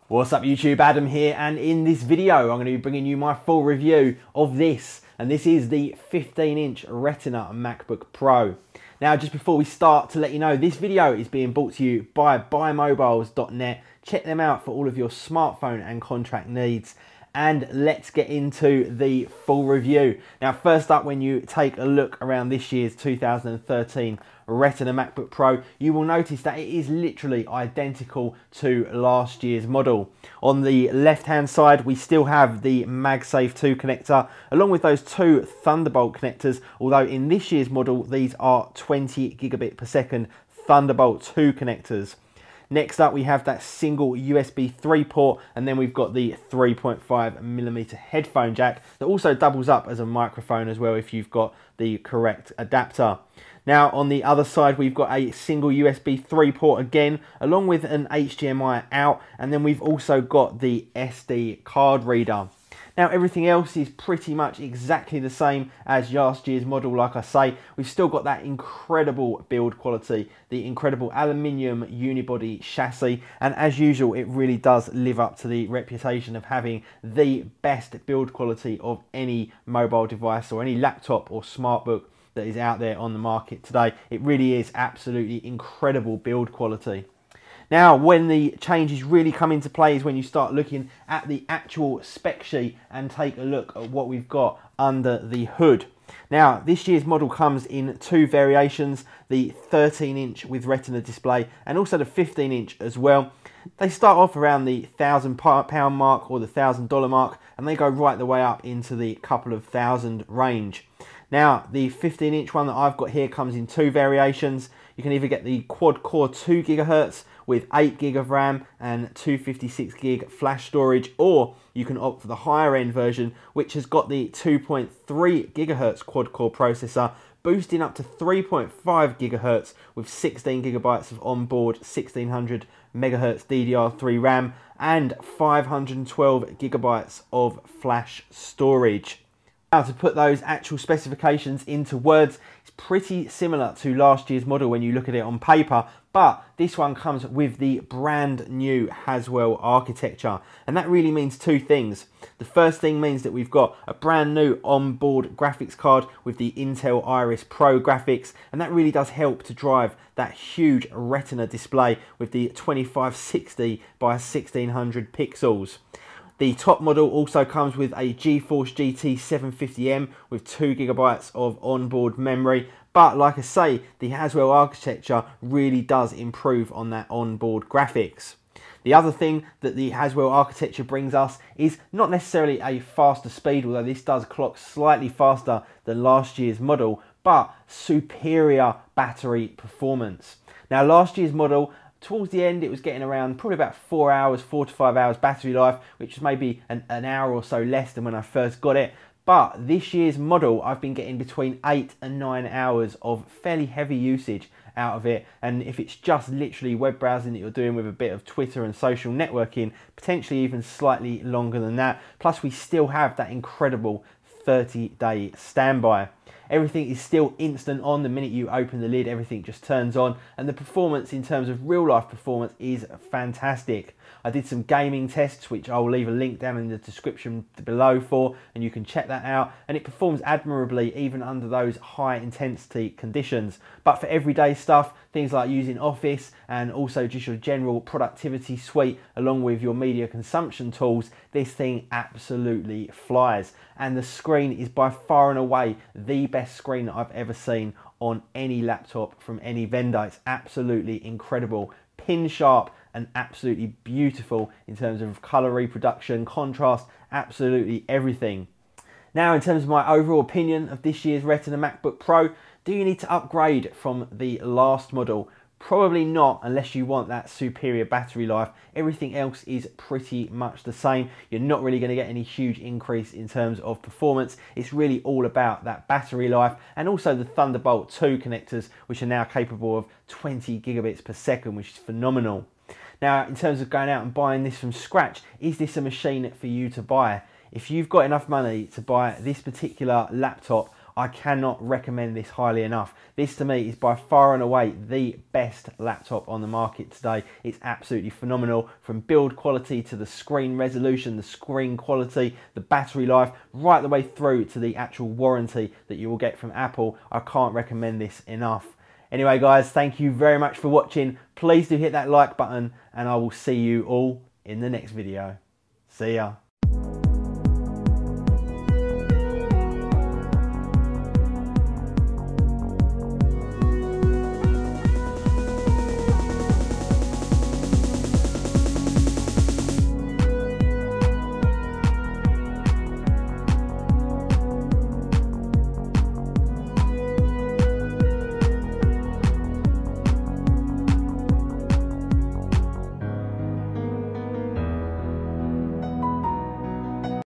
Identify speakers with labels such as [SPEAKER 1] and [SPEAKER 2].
[SPEAKER 1] What's up YouTube, Adam here, and in this video I'm going to be bringing you my full review of this, and this is the 15-inch Retina Macbook Pro. Now just before we start, to let you know, this video is being brought to you by buymobiles.net. Check them out for all of your smartphone and contract needs. And let's get into the full review. Now first up, when you take a look around this year's 2013 Retina MacBook Pro, you will notice that it is literally identical to last year's model. On the left hand side we still have the MagSafe 2 connector along with those two Thunderbolt connectors, although in this year's model these are 20 gigabit per second Thunderbolt 2 connectors. Next up we have that single USB 3 port, and then we've got the 3.5mm headphone jack that also doubles up as a microphone as well if you've got the correct adapter. Now on the other side we've got a single USB 3 port again along with an HDMI out, and then we've also got the SD card reader. Now everything else is pretty much exactly the same as last year's model. Like I say, we've still got that incredible build quality, the incredible aluminium unibody chassis, and as usual it really does live up to the reputation of having the best build quality of any mobile device or any laptop or smartbook that is out there on the market today. It really is absolutely incredible build quality. Now, when the changes really come into play is when you start looking at the actual spec sheet and take a look at what we've got under the hood. Now, this year's model comes in two variations, the 13-inch with Retina display and also the 15-inch as well. They start off around the £1,000 mark or the $1,000 mark, and they go right the way up into the couple of thousand range. Now, the 15-inch one that I've got here comes in two variations. You can either get the quad-core 2 GHz with 8 gig of RAM and 256 gig flash storage, or you can opt for the higher end version which has got the 2.3 GHz quad-core processor, boosting up to 3.5 GHz with 16 gigabytes of onboard 1600 MHz DDR3 RAM and 512 gigabytes of flash storage. Now, to put those actual specifications into words, it's pretty similar to last year's model when you look at it on paper, but this one comes with the brand new Haswell architecture, and that really means two things. The first thing means that we've got a brand new onboard graphics card with the Intel Iris Pro graphics, and that really does help to drive that huge Retina display with the 2560 by 1600 pixels. The top model also comes with a GeForce GT 750M with 2 gigabytes of onboard memory. But like I say, the Haswell architecture really does improve on that onboard graphics. The other thing that the Haswell architecture brings us is not necessarily a faster speed, although this does clock slightly faster than last year's model, but superior battery performance. Now last year's model, towards the end it was getting around probably about 4 to 5 hours battery life, which is maybe an hour or so less than when I first got it. But this year's model I've been getting between 8 and 9 hours of fairly heavy usage out of it, and if it's just literally web browsing that you're doing with a bit of Twitter and social networking, potentially even slightly longer than that. Plus we still have that incredible 30-day standby. Everything is still instant on. The minute you open the lid, everything just turns on, and the performance in terms of real life performance is fantastic. I did some gaming tests which I'll leave a link down in the description below for, and you can check that out, and it performs admirably even under those high intensity conditions. But for everyday stuff, things like using Office and also just your general productivity suite along with your media consumption tools, this thing absolutely flies. And the screen is by far and away the best screen that I've ever seen on any laptop from any vendor. It's absolutely incredible, pin sharp and absolutely beautiful in terms of color reproduction, contrast, absolutely everything. Now in terms of my overall opinion of this year's Retina MacBook Pro, do you need to upgrade from the last model? Probably not, unless you want that superior battery life. Everything else is pretty much the same. You're not really going to get any huge increase in terms of performance. It's really all about that battery life, and also the Thunderbolt 2 connectors, which are now capable of 20 gigabits per second, which is phenomenal. Now, in terms of going out and buying this from scratch, is this a machine for you to buy? If you've got enough money to buy this particular laptop, I cannot recommend this highly enough. This to me is by far and away the best laptop on the market today. It's absolutely phenomenal, from build quality to the screen resolution, the screen quality, the battery life, right the way through to the actual warranty that you will get from Apple. I can't recommend this enough. Anyway guys, thank you very much for watching. Please do hit that like button and I will see you all in the next video. See ya.